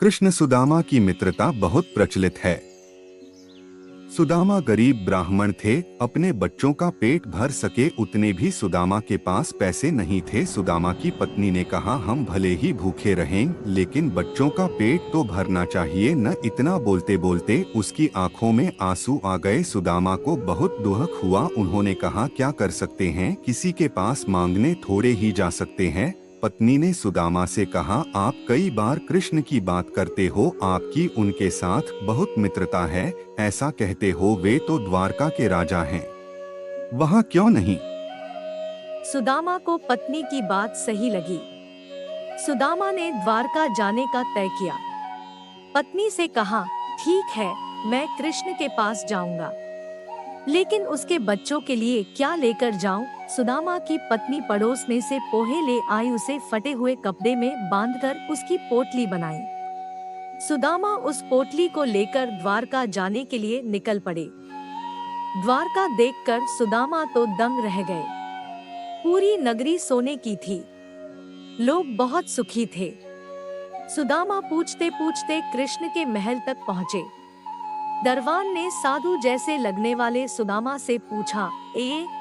कृष्ण सुदामा की मित्रता बहुत प्रचलित है। सुदामा गरीब ब्राह्मण थे, अपने बच्चों का पेट भर सके उतने भी सुदामा के पास पैसे नहीं थे। सुदामा की पत्नी ने कहा, हम भले ही भूखे रहें लेकिन बच्चों का पेट तो भरना चाहिए न। इतना बोलते बोलते उसकी आंखों में आंसू आ गए। सुदामा को बहुत दुख हुआ। उन्होंने कहा, क्या कर सकते हैं, किसी के पास मांगने थोड़े ही जा सकते हैं। पत्नी ने सुदामा से कहा, आप कई बार कृष्ण की बात करते हो, आपकी उनके साथ बहुत मित्रता है, ऐसा कहते हो वे तो द्वारका के राजा हैं, वहाँ क्यों नहीं? सुदामा को पत्नी की बात सही लगी। सुदामा ने द्वारका जाने का तय किया। पत्नी से कहा, ठीक है, मैं कृष्ण के पास जाऊंगा, लेकिन उसके बच्चों के लिए क्या लेकर जाऊं? सुदामा की पत्नी पड़ोस में से पोहे ले आई, उसे फटे हुए कपड़े में बांधकर उसकी पोटली बनाई। सुदामा उस पोटली को लेकर द्वारका जाने के लिए निकल पड़े। द्वारका देखकर सुदामा तो दंग रह गए। पूरी नगरी सोने की थी, लोग बहुत सुखी थे। सुदामा पूछते पूछते कृष्ण के महल तक पहुँचे। दरबान ने साधु जैसे लगने वाले सुदामा से पूछा,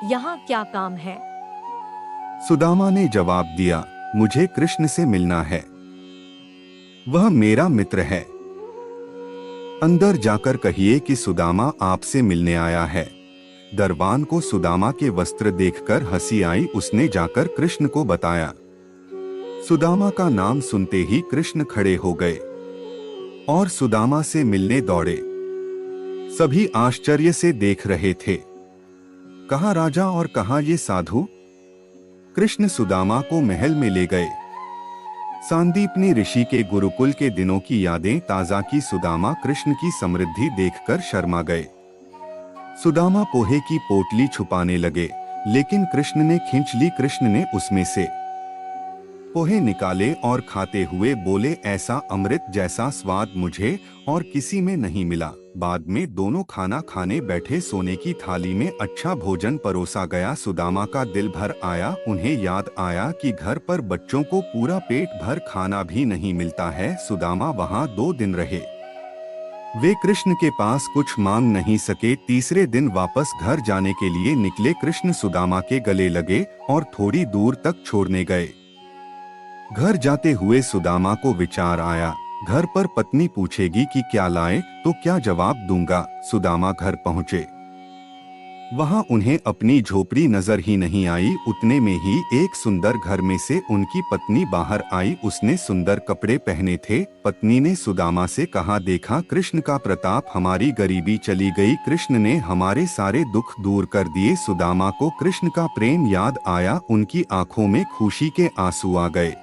यहाँ क्या काम है? सुदामा ने जवाब दिया, मुझे कृष्ण से मिलना है, वह मेरा मित्र है। अंदर जाकर कहिए कि सुदामा आपसे मिलने आया है। दरबान को सुदामा के वस्त्र देखकर हंसी आई। उसने जाकर कृष्ण को बताया। सुदामा का नाम सुनते ही कृष्ण खड़े हो गए और सुदामा से मिलने दौड़े। सभी आश्चर्य से देख रहे थे। कहाँ राजा और कहाँ ये साधु? कृष्ण सुदामा को महल में ले गए। सांदीपनी ऋषि के गुरुकुल के दिनों की यादें ताजा की। सुदामा कृष्ण की समृद्धि देखकर शर्मा गए। सुदामा पोहे की पोटली छुपाने लगे, लेकिन कृष्ण ने खींच ली। कृष्ण ने उसमें से पोहे निकाले और खाते हुए बोले, ऐसा अमृत जैसा स्वाद मुझे और किसी में नहीं मिला। बाद में दोनों खाना खाने बैठे। सोने की थाली में अच्छा भोजन परोसा गया। सुदामा का दिल भर आया। उन्हें याद आया कि घर पर बच्चों को पूरा पेट भर खाना भी नहीं मिलता है। सुदामा वहाँ 2 दिन रहे। वे कृष्ण के पास कुछ मांग नहीं सके। तीसरे दिन वापस घर जाने के लिए निकले। कृष्ण सुदामा के गले लगे और थोड़ी दूर तक छोड़ने गए। घर जाते हुए सुदामा को विचार आया, घर पर पत्नी पूछेगी कि क्या लाए तो क्या जवाब दूंगा। सुदामा घर पहुँचे। वहाँ उन्हें अपनी झोपड़ी नजर ही नहीं आई। उतने में ही एक सुंदर घर में से उनकी पत्नी बाहर आई। उसने सुंदर कपड़े पहने थे। पत्नी ने सुदामा से कहा, देखा कृष्ण का प्रताप, हमारी गरीबी चली गई। कृष्ण ने हमारे सारे दुख दूर कर दिए। सुदामा को कृष्ण का प्रेम याद आया। उनकी आंखों में खुशी के आंसू आ गए।